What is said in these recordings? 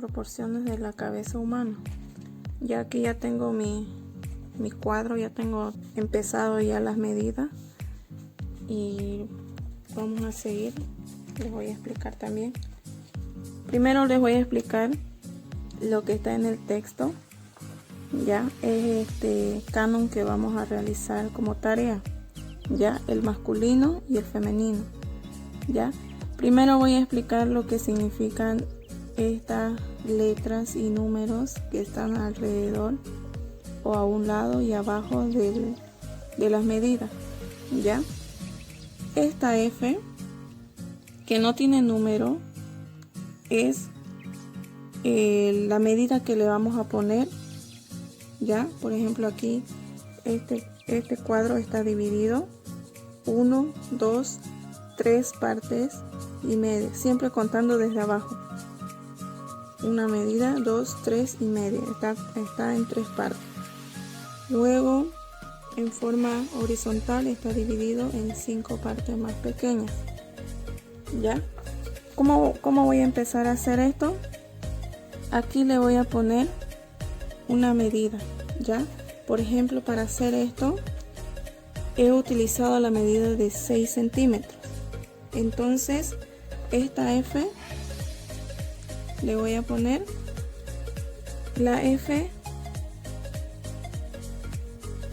proporciones de la cabeza humana. Ya aquí ya tengo mi cuadro, ya tengo empezado ya las medidas y vamos a seguir. Les voy a explicar también. Primero les voy a explicar lo que está en el texto. Ya es este canon que vamos a realizar como tarea, ya el masculino y el femenino. Ya primero voy a explicar lo que significan estas letras y números que están alrededor o a un lado y abajo de las medidas. Ya esta F que no tiene número es la medida que le vamos a poner. Ya, por ejemplo, aquí este cuadro está dividido 1, 2, 3 partes y media, siempre contando desde abajo. Una medida, 2, 3 y media, está en 3 partes. Luego, en forma horizontal está dividido en 5 partes más pequeñas. ¿Ya? ¿Cómo voy a empezar a hacer esto? Aquí le voy a poner una medida. ¿Ya? Por ejemplo, para hacer esto he utilizado la medida de 6 centímetros. Entonces, esta F le voy a poner la F,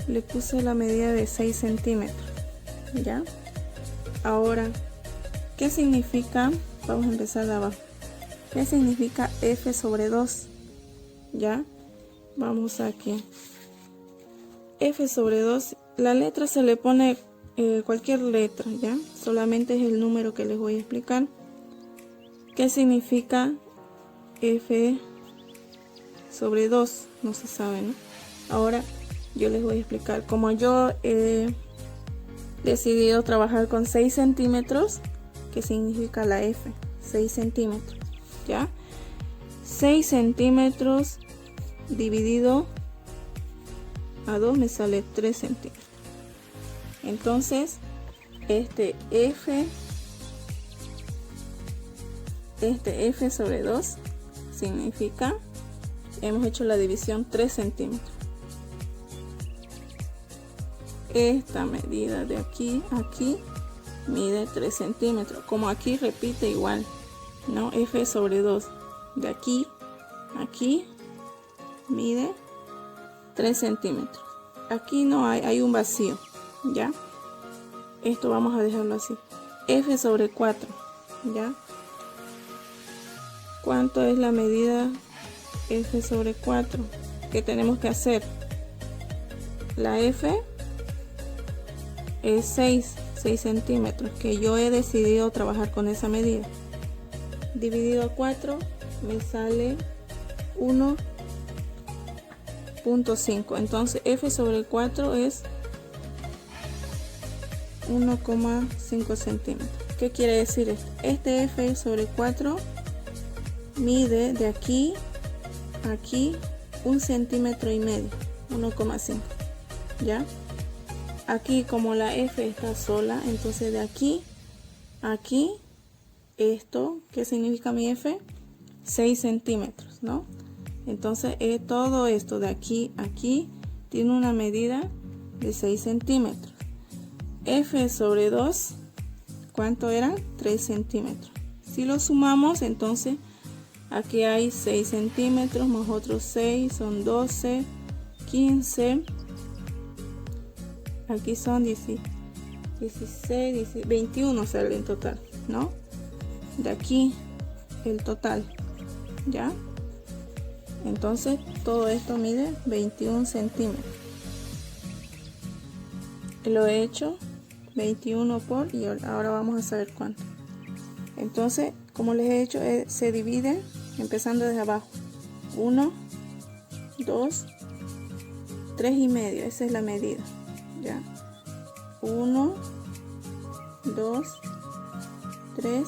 le puse la medida de 6 centímetros. ¿Ya? Ahora, ¿qué significa? Vamos a empezar de abajo. ¿Qué significa F sobre 2? ¿Ya? Vamos aquí. F sobre 2, la letra se le pone cualquier letra, ¿ya? Solamente es el número que les voy a explicar. ¿Qué significa F sobre 2? No se sabe, ¿no? Ahora yo les voy a explicar. Como yo he decidido trabajar con 6 centímetros, ¿qué significa la F? 6 centímetros, ¿ya? 6 centímetros dividido a 2 me sale 3 centímetros. Entonces, este F sobre 2 significa, hemos hecho la división 3 centímetros. Esta medida de aquí a aquí mide 3 centímetros. Como aquí repite igual, ¿no? F sobre 2. De aquí a aquí mide 3 centímetros. Aquí no hay un vacío. ¿Ya? Esto vamos a dejarlo así. F sobre 4. ¿Ya? ¿Cuánto es la medida F sobre 4? ¿Qué tenemos que hacer? La F es 6 centímetros, que yo he decidido trabajar con esa medida. Dividido a 4 me sale 1.5. Entonces F sobre 4 es 1,5 centímetros. ¿Qué quiere decir esto? Este F sobre 4 mide de aquí a aquí 1,5 centímetros, 1,5. ¿Ya? Aquí, como la F está sola, entonces de aquí a aquí, esto, ¿qué significa mi F? 6 centímetros, ¿no? Entonces todo esto de aquí a aquí tiene una medida de 6 centímetros. F sobre 2, ¿cuánto era? 3 centímetros. Si lo sumamos, entonces aquí hay 6 centímetros más otros 6, son 12, 15. Aquí son 16, 21 sale en total, ¿no? De aquí el total, ¿ya? Entonces todo esto mide 21 centímetros. Lo he hecho 21 por, y ahora vamos a saber cuánto. Entonces, como les he hecho, se divide empezando desde abajo. 1, 2, 3 y medio, esa es la medida. ¿Ya? 1, 2, 3,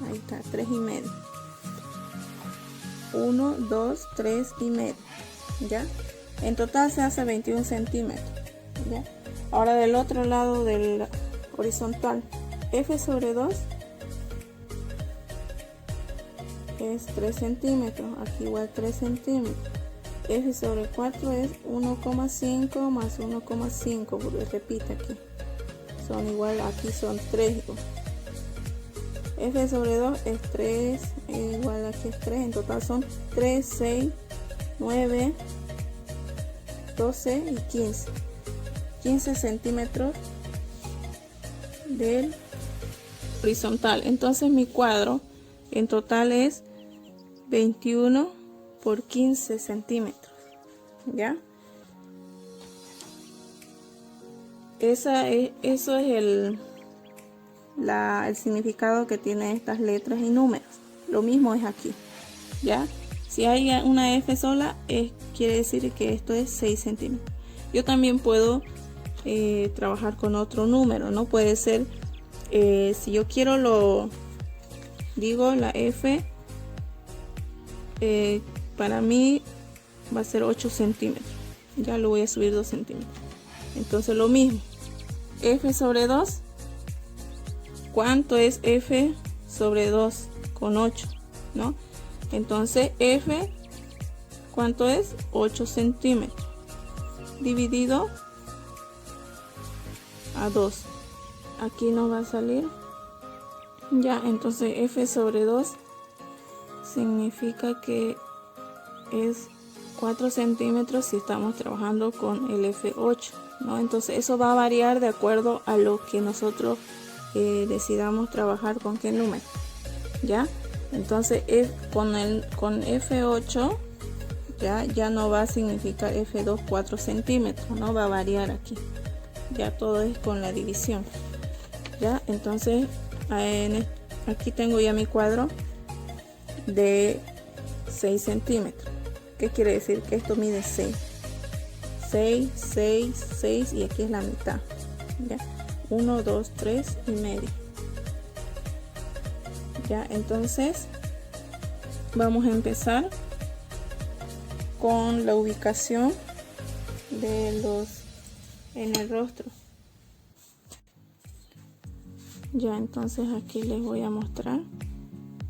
ahí está, 3 y medio. 1, 2, 3 y medio. ¿Ya? En total se hace 21 centímetros. ¿Ya? Ahora del otro lado del horizontal, F sobre 2 es 3 centímetros, aquí igual 3 centímetros. F sobre 4 es 1,5 más 1,5, porque repite aquí. Son igual, aquí son 3. F sobre 2 es 3, igual aquí es 3. En total son 3, 6, 9, 12 y 15. 15 centímetros del horizontal. Entonces mi cuadro en total es 21 por 15 centímetros. ¿Ya? Eso es el significado que tienen estas letras y números. Lo mismo es aquí. ¿Ya? Si hay una F sola, quiere decir que esto es 6 centímetros. Yo también puedo trabajar con otro número, ¿no? Puede ser, si yo quiero la F, para mí va a ser 8 centímetros. Ya lo voy a subir 2 centímetros. Entonces lo mismo. F sobre 2. ¿Cuánto es F sobre 2 con 8? ¿No? Entonces F, ¿cuánto es? 8 centímetros. Dividido a 2. Aquí nos va a salir. Ya, entonces F sobre 2 significa que es 4 centímetros si estamos trabajando con el F8, ¿no? Entonces eso va a variar de acuerdo a lo que nosotros decidamos trabajar con qué número. ¿Ya? Entonces con F8 ya no va a significar F2 4 centímetros, no va a variar aquí. Ya todo es con la división. ¿Ya? Entonces aquí tengo ya mi cuadro de 6 centímetros. ¿Qué quiere decir? Que esto mide 6. 6, 6, 6 y aquí es la mitad. ¿Ya? 1, 2, 3 y medio. Ya, entonces vamos a empezar con la ubicación de en el rostro. Ya, entonces aquí les voy a mostrar.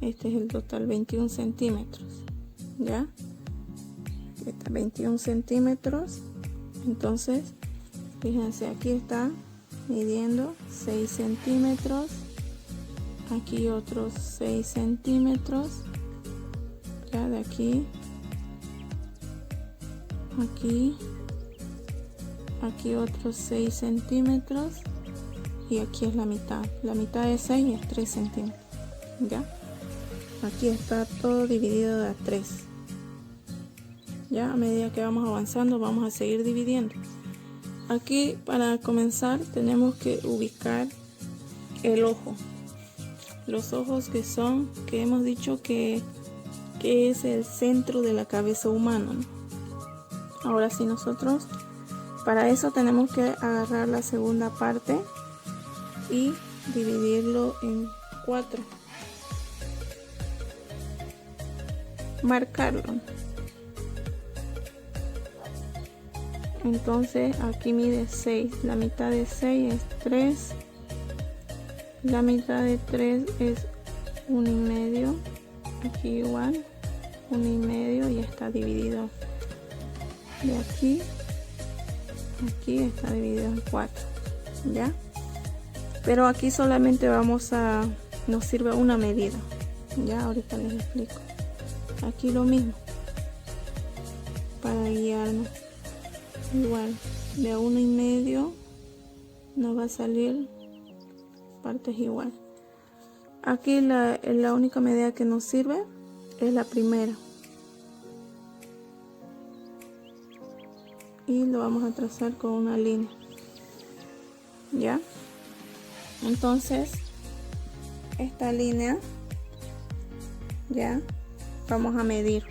Este es el total, 21 centímetros. Ya, está 21 centímetros. Entonces fíjense, aquí está midiendo 6 centímetros. Aquí otros 6 centímetros. Ya, de aquí, aquí otros 6 centímetros. Y aquí es la mitad. La mitad de 6 es 3 centímetros. Ya, aquí está todo dividido de a 3. Ya, a medida que vamos avanzando vamos a seguir dividiendo. Aquí, para comenzar, tenemos que ubicar el ojo. Los ojos que hemos dicho que es el centro de la cabeza humana, ¿no? Ahora sí, nosotros para eso tenemos que agarrar la segunda parte y dividirlo en 4. Marcarlo. Entonces aquí mide 6. La mitad de 6 es 3. La mitad de 3 es 1,5. Aquí igual 1,5 y está dividido de aquí está dividido en 4. ¿Ya? Pero aquí solamente nos sirve una medida. Ya, ahorita les explico. Aquí lo mismo, para guiarnos. Igual, de 1,5 nos va a salir partes igual. Aquí la única medida que nos sirve es la primera. Y lo vamos a trazar con una línea. ¿Ya? Entonces, esta línea, ya, vamos a medir.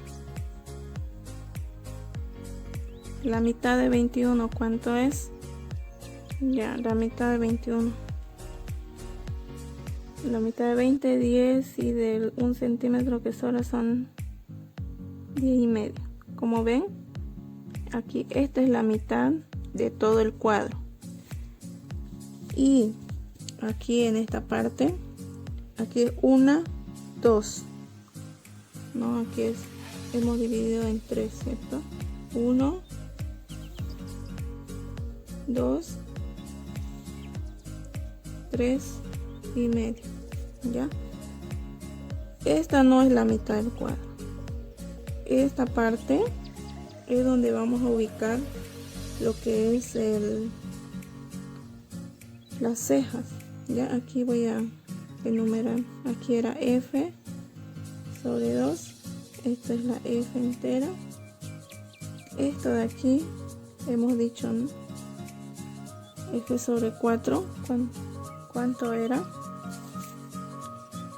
La mitad de 21, ¿cuánto es? Ya, la mitad de 21. La mitad de 20, 10 y del 1 centímetro que sobra son 10,5. Como ven, aquí esta es la mitad de todo el cuadro. Y aquí en esta parte, aquí es 1, 2. ¿no? Aquí hemos dividido en 3, ¿cierto? 1, 2, 3 y medio, ¿ya? Esta no es la mitad del cuadro. Esta parte es donde vamos a ubicar lo que es las cejas, ¿ya? Aquí voy a enumerar. Aquí era F sobre 2. Esta es la F entera. Esto de aquí hemos dicho, ¿no? F sobre 4. ¿Cuánto era?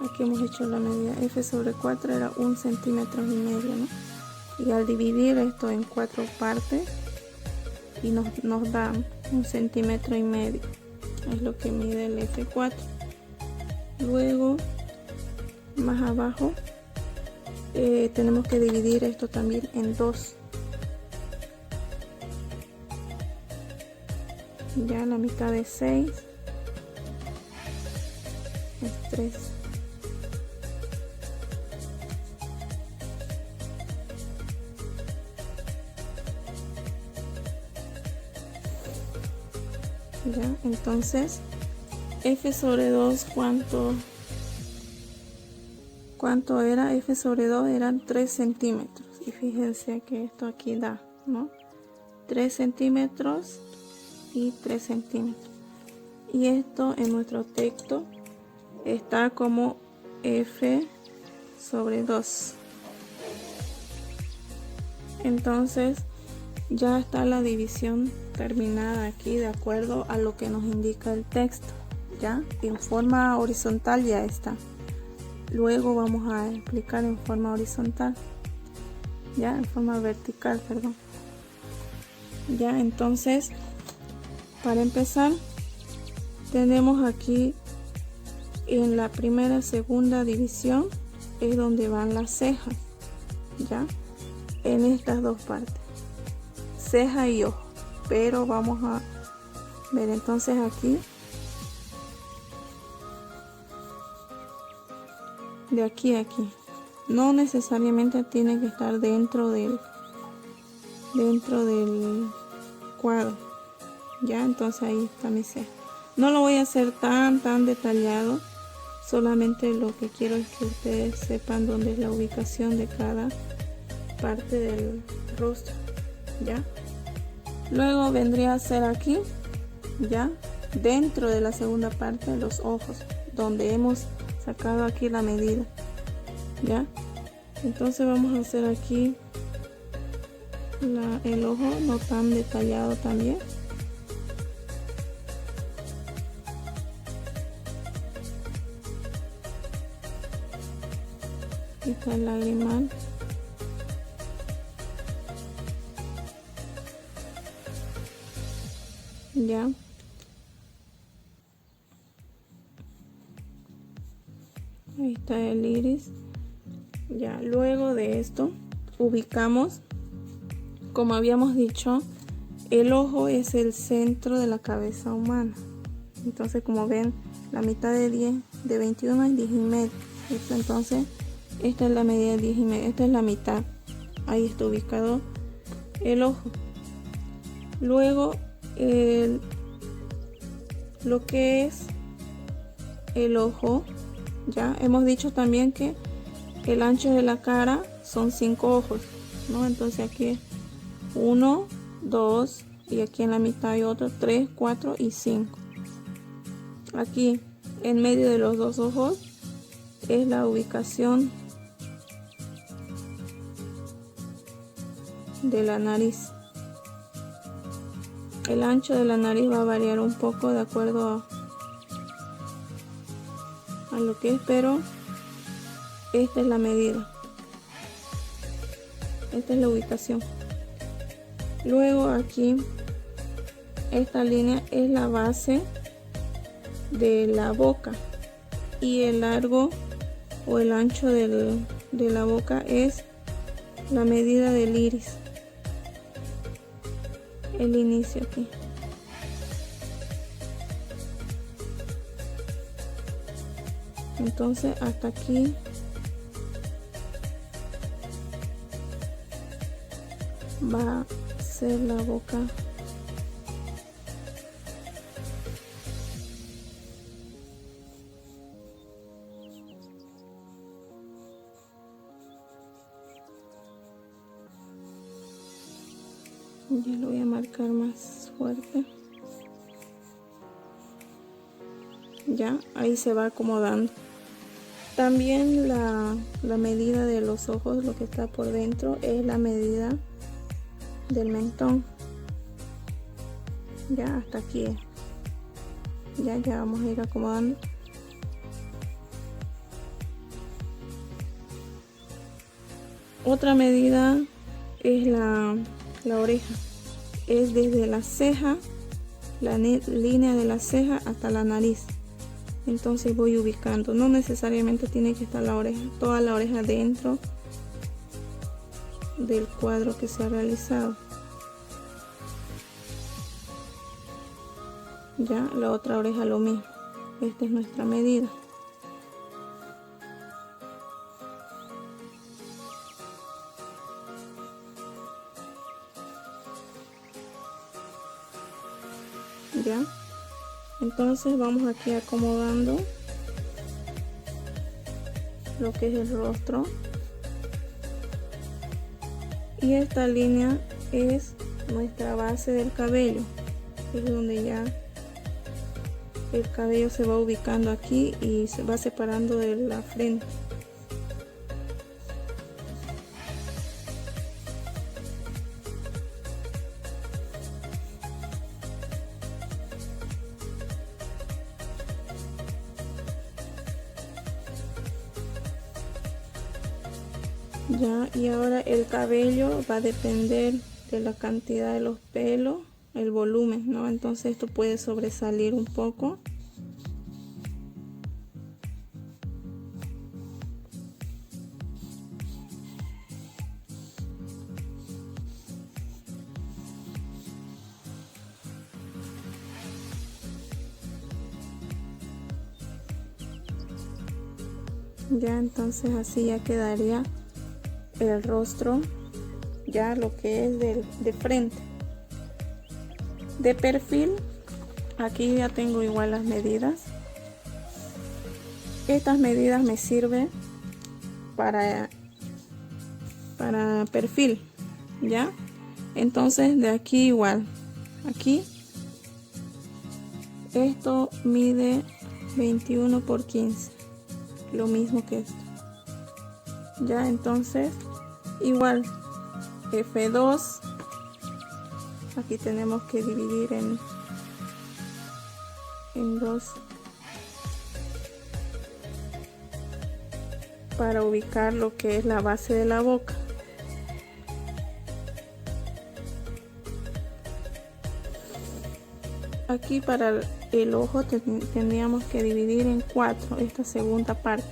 Aquí hemos hecho la medida. F sobre 4 era 1,5 centímetros, ¿no? Y al dividir esto en 4 partes y nos da 1,5 centímetros, es lo que mide el F4. Luego más abajo tenemos que dividir esto también en 2, ya la mitad de 6 es 3. Ya, entonces F sobre 2, ¿cuánto era? F sobre 2 eran 3 centímetros. Y fíjense que esto aquí da, ¿no? 3 centímetros y 3 centímetros. Y esto en nuestro texto está como F sobre 2. Entonces ya está la división terminada aquí de acuerdo a lo que nos indica el texto. Ya en forma horizontal ya está. Luego vamos a explicar en forma horizontal, ya en forma vertical, perdón. Ya, entonces para empezar tenemos aquí en la primera, segunda división es donde van las cejas, ya en estas dos partes, ceja y ojo. Pero vamos a ver entonces aquí, de aquí a aquí, no necesariamente tiene que estar dentro del cuadro, ya. Entonces ahí está mi ceja. No lo voy a hacer tan detallado, solamente lo que quiero es que ustedes sepan dónde es la ubicación de cada parte del rostro, ya. Luego vendría a ser aquí, ya dentro de la segunda parte, los ojos, donde hemos sacado aquí la medida, ya. Entonces vamos a hacer aquí el ojo no tan detallado también. Aquí está el lagrimal. Ya. Ahí está el iris. Ya, luego de esto ubicamos, como habíamos dicho, el ojo es el centro de la cabeza humana. Entonces, como ven, la mitad de 10, de 21 es 10 y medio. Entonces, esta es la medida de 10 y medio. Esta es la mitad. Ahí está ubicado el ojo. Luego, lo que es el ojo, ya hemos dicho también que el ancho de la cara son 5 ojos, ¿no? Entonces aquí es 1, 2 y aquí en la mitad hay otro, 3, 4 y 5. Aquí en medio de los dos ojos es la ubicación de la nariz. El ancho de la nariz va a variar un poco de acuerdo a lo que es, pero esta es la medida, esta es la ubicación. Luego aquí esta línea es la base de la boca y el largo o el ancho de la boca es la medida del iris, el inicio aquí. Entonces hasta aquí va a ser la boca. Ya lo voy a marcar más fuerte. Ya, ahí se va acomodando. También la medida de los ojos, lo que está por dentro, es la medida del mentón. Ya, hasta aquí es. Ya vamos a ir acomodando. Otra medida es la oreja. Es desde la ceja, la línea de la ceja hasta la nariz. Entonces voy ubicando. No necesariamente tiene que estar la oreja, toda la oreja dentro del cuadro que se ha realizado. Ya, la otra oreja lo mismo. Esta es nuestra medida. Ya, entonces vamos aquí acomodando lo que es el rostro, y esta línea es nuestra base del cabello, es donde ya el cabello se va ubicando aquí y se va separando de la frente. Ya, y ahora el cabello va a depender de la cantidad de los pelos, el volumen, ¿no? Entonces esto puede sobresalir un poco. Ya, entonces así ya quedaría el rostro, ya lo que es de frente. De perfil, aquí ya tengo igual las medidas. Estas medidas me sirven para perfil, ya. Entonces de aquí igual, aquí esto mide 21 por 15, lo mismo que esto. Ya, entonces igual F2, aquí tenemos que dividir en dos para ubicar lo que es la base de la boca. Aquí para el ojo tendríamos que dividir en 4 esta segunda parte.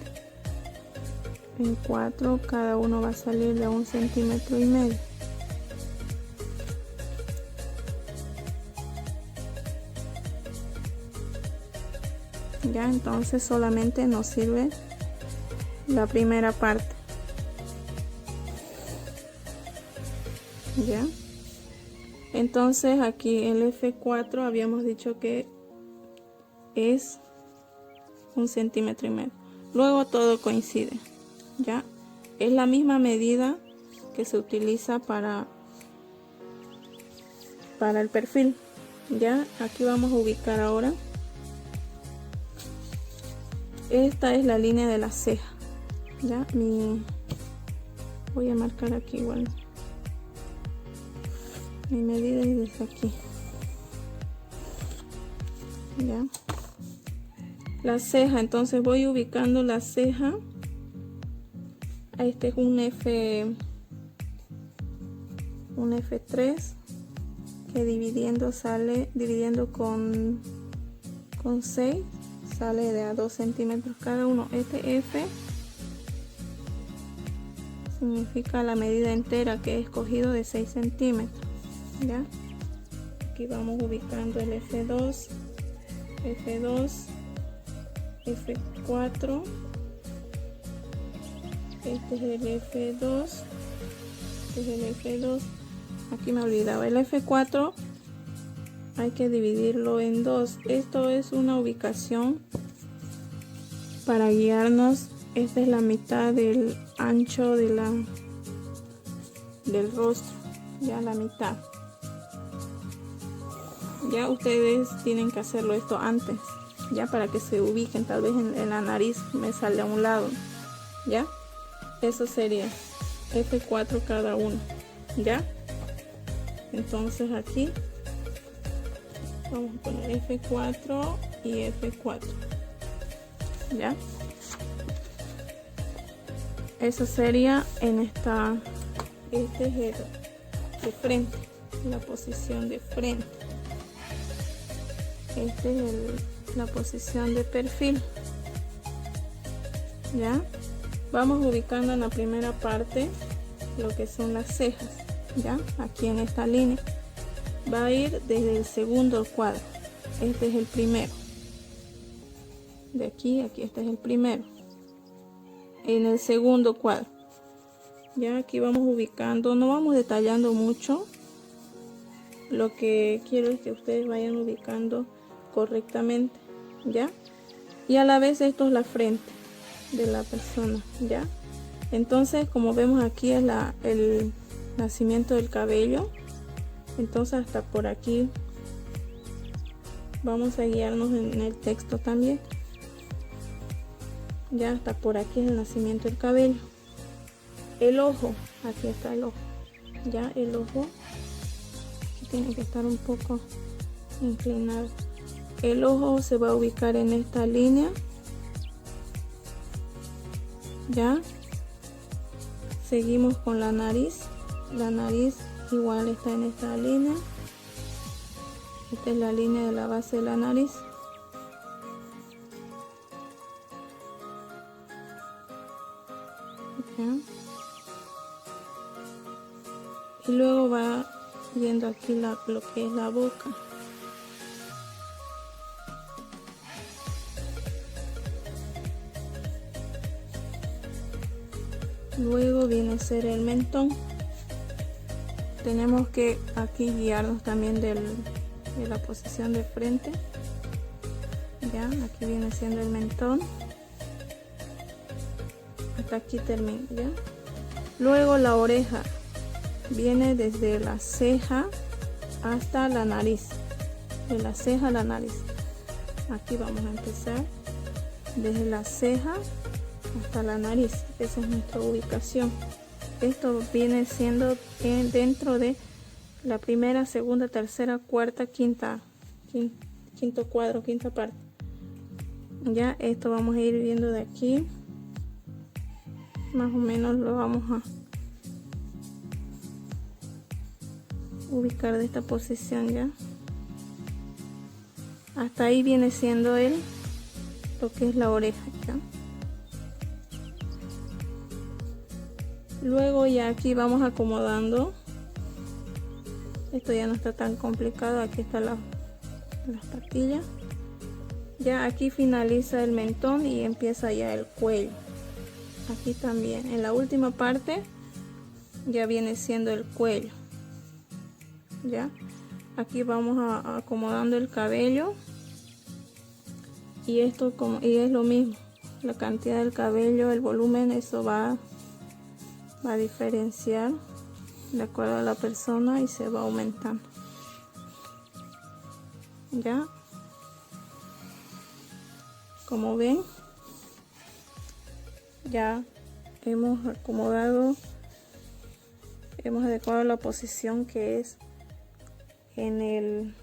En 4, cada uno va a salir de 1,5 centímetros. Ya, entonces solamente nos sirve la primera parte. Ya, entonces aquí el F4 habíamos dicho que es 1,5 centímetros. Luego todo coincide. Ya, es la misma medida que se utiliza para el perfil. Ya, aquí vamos a ubicar ahora. Esta es la línea de la ceja. Ya, voy a marcar aquí igual. Mi medida es desde aquí. Ya, la ceja, entonces voy ubicando la ceja. Este es un F3 que dividiendo con 6 sale de a 2 centímetros cada uno. Este F significa la medida entera que he escogido de 6 centímetros. Ya, aquí vamos ubicando el F2, F4. Este es el F2, aquí me olvidaba, el F4 hay que dividirlo en dos. Esto es una ubicación para guiarnos. Esta es la mitad del ancho de del rostro, ya la mitad. Ya ustedes tienen que hacerlo esto antes, ya para que se ubiquen. Tal vez en la nariz me sale a un lado, ya. Eso sería F4 cada uno, ya. Entonces aquí vamos a poner F4 y F4, ya. Eso sería en esta, este es el de frente, la posición de frente. Este es la posición de perfil, ya. Vamos ubicando en la primera parte lo que son las cejas, ya. Aquí en esta línea va a ir desde el segundo cuadro. Este es el primero, de aquí a aquí. Este es el primero en el segundo cuadro, ya. Aquí vamos ubicando, no vamos detallando mucho. Lo que quiero es que ustedes vayan ubicando correctamente, ya. Y a la vez esto es la frente de la persona, ya. Entonces, como vemos aquí es el nacimiento del cabello. Entonces hasta por aquí vamos a guiarnos en el texto también, ya. Hasta por aquí es el nacimiento del cabello. El ojo, aquí está el ojo, ya. El ojo tiene que estar un poco inclinado. El ojo se va a ubicar en esta línea, ya. Seguimos con la nariz. La nariz igual está en esta línea. Esta es la línea de la base de la nariz. ¿Ya? Y luego va viendo aquí lo que es la boca. Luego viene a ser el mentón. Tenemos que aquí guiarnos también de la posición de frente, ya. Aquí viene siendo el mentón, hasta aquí termina, ya. Luego la oreja viene desde la ceja hasta la nariz, de la ceja a la nariz. Aquí vamos a empezar desde la ceja hasta la nariz. Esa es nuestra ubicación. Esto viene siendo dentro de la primera, segunda, tercera, cuarta, quinto cuadro, quinta parte, ya. Esto vamos a ir viendo de aquí, más o menos lo vamos a ubicar de esta posición, ya. Hasta ahí viene siendo lo que es la oreja, ya. Luego ya aquí vamos acomodando. Esto ya no está tan complicado. Aquí están las patillas. Ya aquí finaliza el mentón y empieza ya el cuello. Aquí también en la última parte ya viene siendo el cuello, ya. Aquí vamos acomodando el cabello. Y esto y es lo mismo, la cantidad del cabello, el volumen, eso va a diferenciar de acuerdo a la persona y se va aumentando, ya. Como ven, ya hemos acomodado, hemos adecuado la posición que es en el,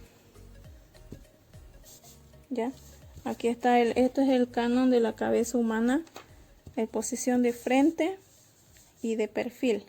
ya. Aquí está esto es el canon de la cabeza humana, en posición de frente y de perfil.